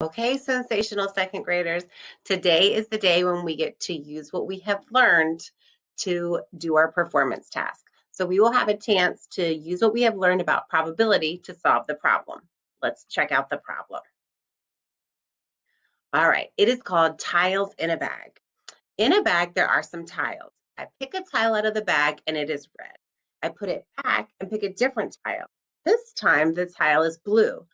Okay, sensational second graders. Today is the day when we get to use what we have learned to do our performance task. So we will have a chance to use what we have learned about probability to solve the problem. Let's check out the problem. All right, it is called tiles in a bag. In a bag, there are some tiles. I pick a tile out of the bag and it is red. I put it back and pick a different tile. This time the tile is blue.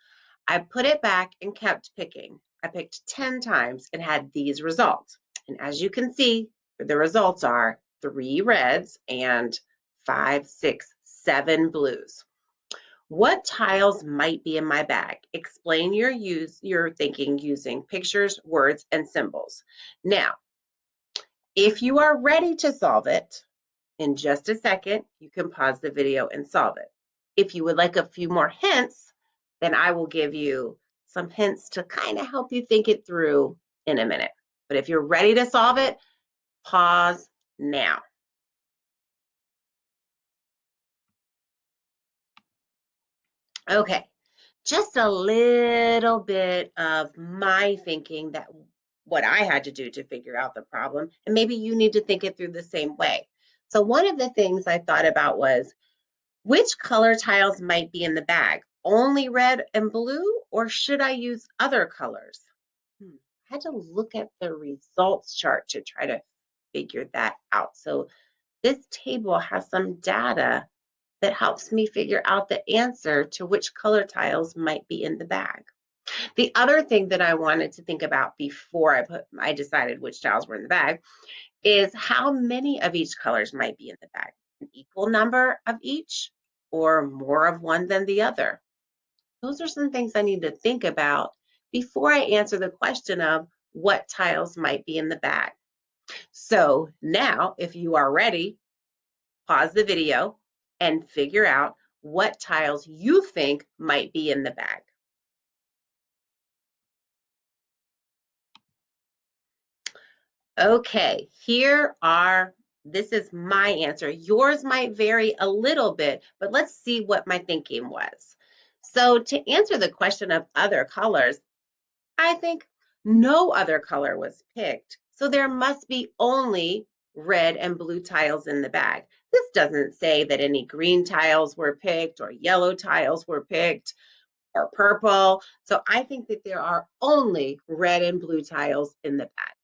I put it back and kept picking. I picked 10 times and had these results. And as you can see, the results are 3 reds and 5, 6, 7 blues. What tiles might be in my bag? Explain your thinking using pictures, words, and symbols. Now, if you are ready to solve it, in just a second, you can pause the video and solve it. If you would like a few more hints, then I will give you some hints to kind of help you think it through in a minute. But if you're ready to solve it, pause now. Okay, just a little bit of my thinking that what I had to do to figure out the problem, and maybe you need to think it through the same way. So one of the things I thought about was, which color tiles might be in the bag? Only red and blue, or should I use other colors? I had to look at the results chart to try to figure that out. So this table has some data that helps me figure out the answer to which color tiles might be in the bag. The other thing that I wanted to think about before I decided which tiles were in the bag is how many of each colors might be in the bag. An equal number of each or more of one than the other? Those are some things I need to think about before I answer the question of what tiles might be in the bag. So now, if you are ready, pause the video and figure out what tiles you think might be in the bag. Okay, this is my answer. Yours might vary a little bit, but let's see what my thinking was. So to answer the question of other colors, I think no other color was picked. So there must be only red and blue tiles in the bag. This doesn't say that any green tiles were picked or yellow tiles were picked or purple. So I think that there are only red and blue tiles in the bag.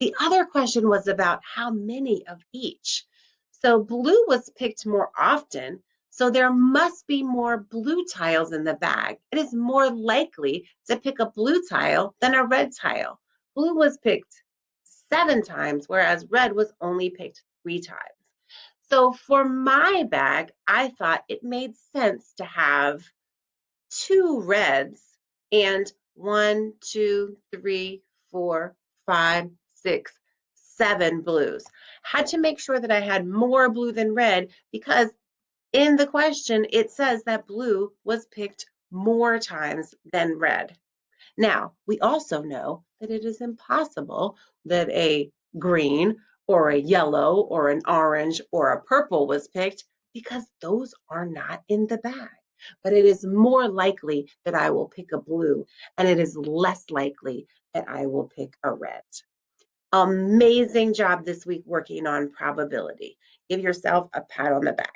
The other question was about how many of each. So blue was picked more often, so there must be more blue tiles in the bag. It is more likely to pick a blue tile than a red tile. Blue was picked 7 times, whereas red was only picked 3 times. So for my bag, I thought it made sense to have 2 reds and 1, 2, 3, 4, 5, 6, 7 blues. Had to make sure that I had more blue than red because in the question it says that blue was picked more times than red. Now, we also know that it is impossible that a green or a yellow or an orange or a purple was picked because those are not in the bag. But it is more likely that I will pick a blue, and it is less likely that I will pick a red. Amazing job this week working on probability. Give yourself a pat on the back.